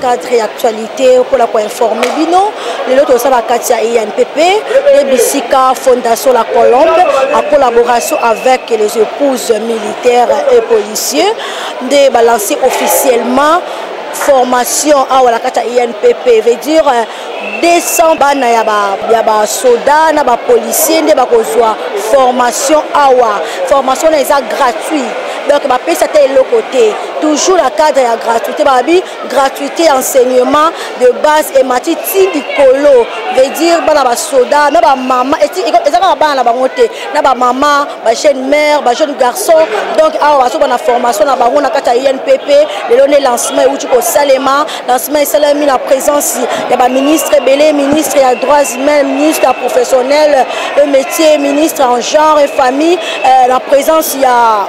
cadre et actualité pour la informer bino les autres ça va katia INPP et Bisika Fondation La Colombe en collaboration avec les épouses militaires et policiers de balancer officiellement formation à la katia INPP veut dire 200 bana ya ba soda na ba policier nde ba kozwa formation awa formation est gratuite donc ba pesa te le côté toujours la cadre ya gratuité ba bi gratuité enseignement de base et matiti dikolo veut dire bana ba soda na ba maman et ezaka bana ba ngote na ba maman ba jeune mère ba jeune garçon donc awa so bana formation na bango na kata INPP le donner lancement ou tu ko salema lancement salami la présence ya ba ministre belé ministre à droits humains ministre à professionnel le métier ministre en genre et famille la présence il y a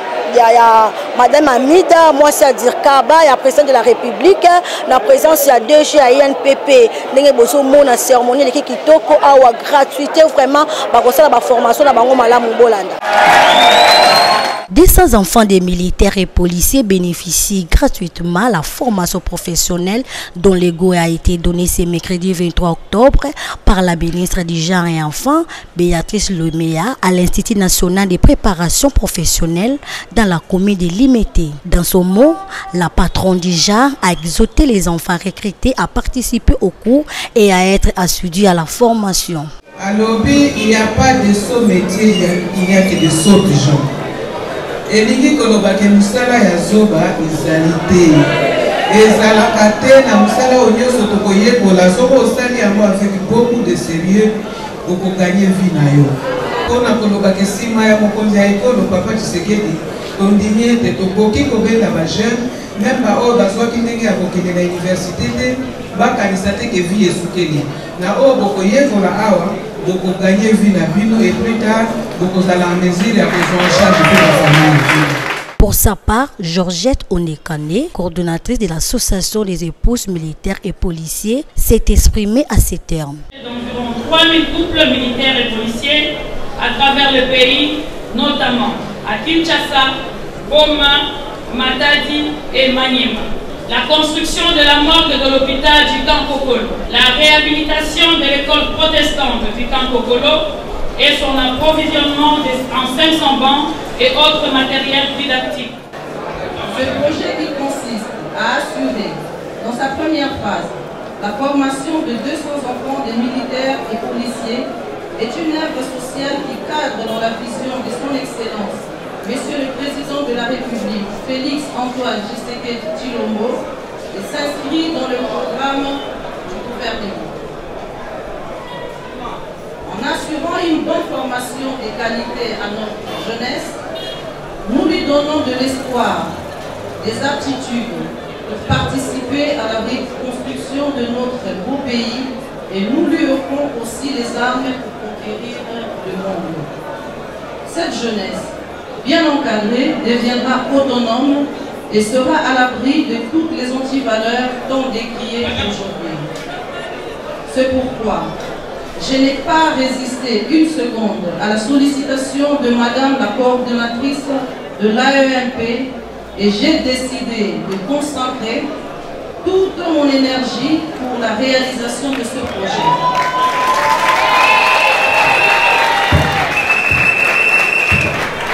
Madame Amida, moi c'est à dire Kaba, il y a président de la République, la présence il y a DG à INPP, n'engé bozo mona cérémonie l'équipe kitoko awa gratuité vraiment ba ko sala ba formation na bango malamu bolanda. 200 enfants des militaires et policiers bénéficient gratuitement de la formation professionnelle dont le go a été donné ce mercredi 23 octobre par la ministre du Genre et Enfants, Béatrice Lemea, à l'Institut national de préparation professionnelle dans la commune de Limete. Dans son mot, la patronne du genre a exhorté les enfants recrutés à participer au cours et à être assidus à la formation. À l'OBI, il n'y a pas de saut métier, il n'y a que de saut de gens. Et les gens qui musala ya zoba izalité ezalaka te na musala onyo sotokoye kola soko osali yango avec beaucoup de sérieux pour gagner vie na yo pona koloba ke sima ya mokonzi ya ekolo papa Tshisekedi tondimie te tokoki kobenda ba jeune même ba oyo bazwaki ndenge ya kokende na université te bakanisa te ke vie esukeli na oyo bokoyekola awa beaucoup gagner vie na bino et plus tard beaucoup à la mesure à besoin en charge de la famille. Pour sa part, Georgette Onekane, coordonnatrice de l'association des épouses militaires et policiers, s'est exprimée à ces termes. D'environ 3000 couples militaires et policiers à travers le pays, notamment à Kinshasa, Goma, Matadi et Maniema. La construction de la morgue de l'hôpital du camp Kokolo, la réhabilitation de l'école protestante du camp Kokolo et son approvisionnement en 500 bancs et autres matériels didactiques. Ce projet qui consiste à assurer, dans sa première phase, la formation de 200 enfants des militaires et policiers est une œuvre sociale qui cadre dans la vision de son Excellence, Monsieur le Président de la République, Félix Antoine Tshisekedi Tshilombo, et s'inscrit dans le programme du gouvernement. En assurant une bonne formation et qualité à notre jeunesse, nous lui donnons de l'espoir, des aptitudes pour participer à la reconstruction de notre beau pays et nous lui offrons aussi les armes pour conquérir le monde. Cette jeunesse, bien encadrée, deviendra autonome et sera à l'abri de toutes les antivaleurs tant décriées aujourd'hui. C'est pourquoi je n'ai pas résisté une seconde à la sollicitation de Madame la coordonnatrice de l'AEMP et j'ai décidé de concentrer toute mon énergie pour la réalisation de ce projet.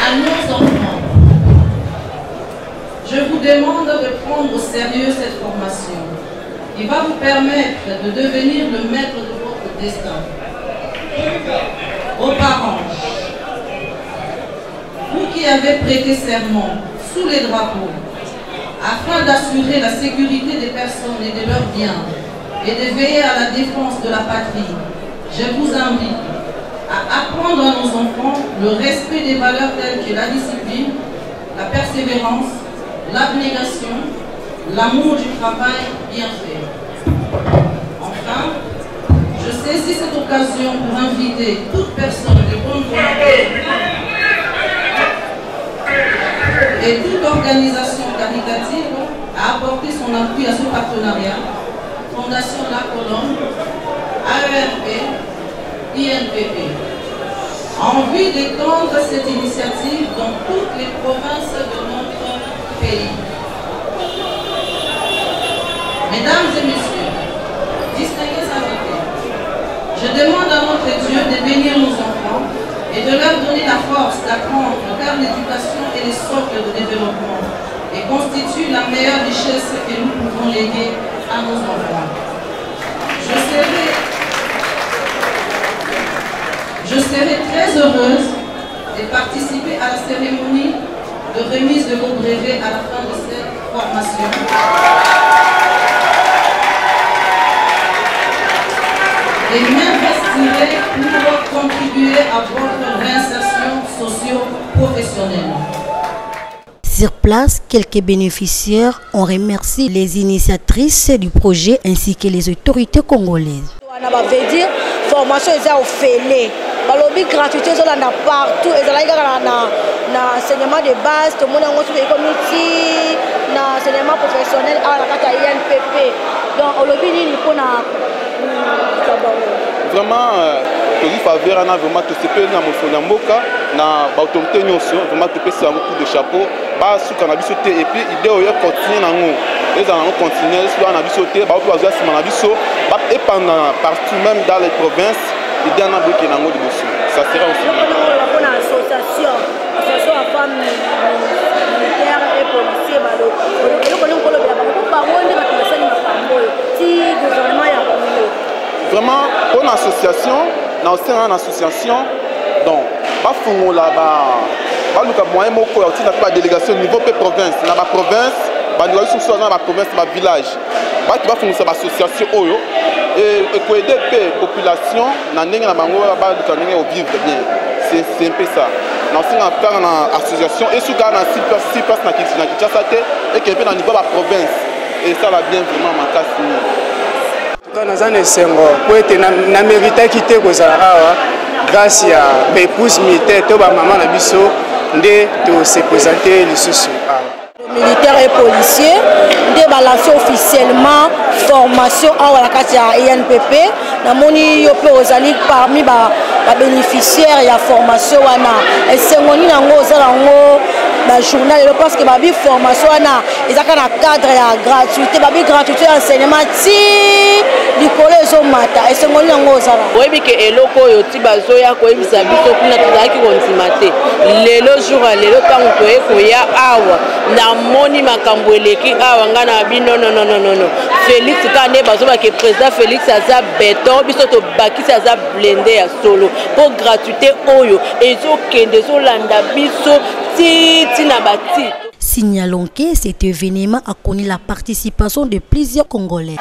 À nos enfants, je vous demande de prendre au sérieux cette formation qui va vous permettre de devenir le maître de votre destin. Aux parents, vous qui avez prêté serment sous les drapeaux, afin d'assurer la sécurité des personnes et de leurs biens et de veiller à la défense de la patrie, je vous invite à apprendre à nos enfants le respect des valeurs telles que la discipline, la persévérance, l'abnégation, l'amour du travail bien fait. Enfin, je saisis cette occasion pour inviter toute personne de bonne volonté et toute organisation caritative à apporter son appui à ce partenariat. Fondation La Colombe, AEMP, INPP, en vue d'étendre cette initiative dans toutes les provinces de notre pays. Mesdames et messieurs, distingués invités, je demande à notre Dieu de bénir nos enfants et de leur donner la force d'apprendre, car l'éducation est le socle de développement et constitue la meilleure richesse que nous pouvons léguer à nos enfants. Je serai très heureuse de participer à la cérémonie de remise de vos brevets à la fin de cette formation. Et m'investirai pour contribuer à votre réinsertion socio-professionnelle. Sur place, quelques bénéficiaires ont remercié les initiatrices du projet ainsi que les autorités congolaises. On veut dire formation est au félé. Balobi gratuité zolanda partout et zala ikaka na enseignement de base tout le monde a reçu community na enseignement professionnel à la carte INPP. Donc olobi ni pour na vraiment il faut avoir un vraiment tout ce que na mosona mboka na autorité nyonso vraiment tout ça un coup de chapeau ba su cannabis sauté et puis idée oyo continuer nango les allons continuer sur cannabis sauté ba ko bazwa sima na biso ba et pendant partout même dans les provinces idée na bloqué nango de dessus ça sera aussi on a association à femmes militaires et policiers balo et ko ko lo ba wonde ba tsani makambo si gouvernement ya Congo vraiment une association dans une association donc ba fongo là ba luka moyen moko ya tina pas délégation niveau pe province na ba province ba ndwa sous na ba province ba village ba ki ba fongo sa association oyo et ko aider pe population na ndenge na bango ba luka ndenge au vivre bien c'est un peu ça na singa faire na association et sous na 6 places na Kinshasa et que pe na niveau ba province et ça va bien vraiment makasi Nazane sengo poete na mérite quitter kozala awa grâce à mes épouses militaires to ba maman na biso ndé to se présenter lisusu awa militaires et policiers ndé ba lancer officiellement formation awa la carte ya INPP na moni yo pe ozali parmi ba bénéficiaires ya formation wana et sengoni nango ozala ngo na journal parce que babi formation wana ezaka na cadre ya gratuité babi gratuité enseignement ti likolo ezomata esengoni yango ozala oyebi ke eloko oyo ti bazoya koyebisa biso kuna tozalaki kondima te lelo jour ya lelo ntango toye koya awa namoni makambo eleki awa nga na bino non Félix ka nde bazobake président Félix aza beton biso tobakisi aza blende ya solo mpo gratuité oyo ezokende ezolanda biso tina bati. Signalons que cet événement a connu la participation de plusieurs Congolais.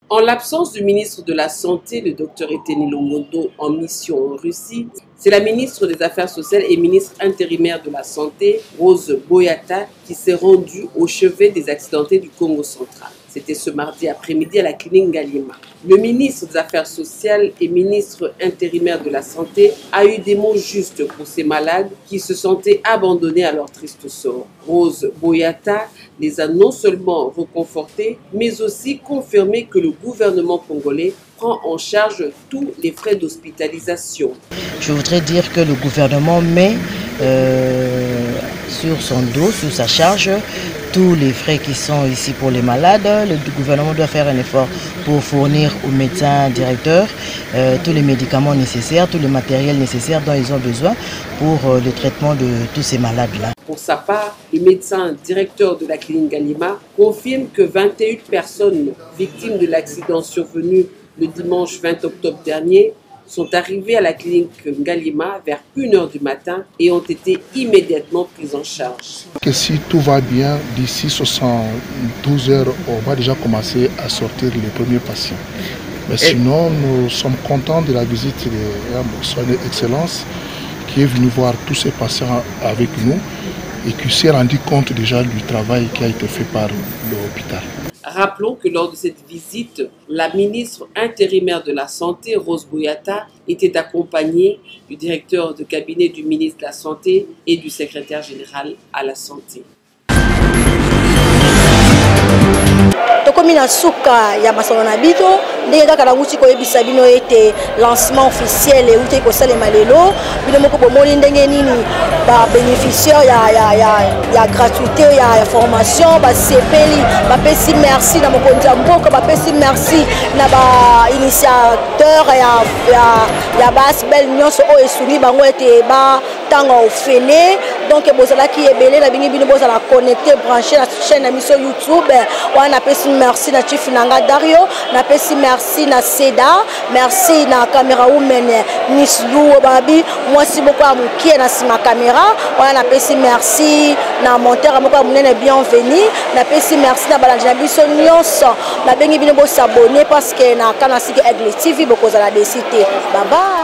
En l'absence du ministre de la Santé, le Dr Eteni Longondo, en mission en Russie, c'est la ministre des Affaires sociales et ministre intérimaire de la Santé, Rose Boyata, qui s'est rendue au chevet des accidentés du Congo central. C'était ce mardi après-midi à la clinique Galima. Le ministre des Affaires sociales et ministre intérimaire de la Santé a eu des mots justes pour ces malades qui se sentaient abandonnés à leur triste sort. Rose Boyata les a non seulement reconfortés, mais aussi confirmé que le gouvernement congolais prend en charge tous les frais d'hospitalisation. Je voudrais dire que le gouvernement met sur son dos, sur sa charge, tous les frais qui sont ici pour les malades. Le gouvernement doit faire un effort pour fournir aux médecins directeurs tous les médicaments nécessaires, tout le matériel nécessaire dont ils ont besoin pour le traitement de tous ces malades-là. Pour sa part, le médecin directeur de la clinique Galima confirme que 21 personnes victimes de l'accident survenu le dimanche 20 octobre dernier sont arrivés à la clinique Galima vers 1h du matin et ont été immédiatement pris en charge. Que si tout va bien, d'ici 72 heures, on va déjà commencer à sortir les premiers patients. Mais sinon, nous sommes contents de la visite de son Excellence qui est venu voir tous ces patients avec nous et qui s'est rendu compte déjà du travail qui a été fait par l'hôpital. Rappelons que lors de cette visite, la ministre intérimaire de la Santé, Rose Boyata, était accompagnée du directeur de cabinet du ministre de la Santé et du secrétaire général à la Santé. tokomi na suka ya masolo na bito ndenge kaka na nguti koyebisa bino ete lancement officiel euti kosalema lelo bino moko bomoni ndenge nini ba bénéficiaire ya gratuité ya formation basepeli bapesi merci na mokonzi ya mboka bapesi merci na ba initiateur ya basbel nyonso oyo esuni bango ete batanga ofele donc bozalaki ebele na bingi bino bozala connecté branché na chaîne na miso YouTube wana napesi merci na chief nanga Dario napesi merci na Seda merci na caméra woman Miss Lou babi mwasi boko ya mukie na sima caméra wana napesi merci na monteur moko ya munene bienvenue napesi merci na balandi na biso nyonso na bengi bino bo s'abonner parce que na kana siki Aigle TV boko zala desité bye bye.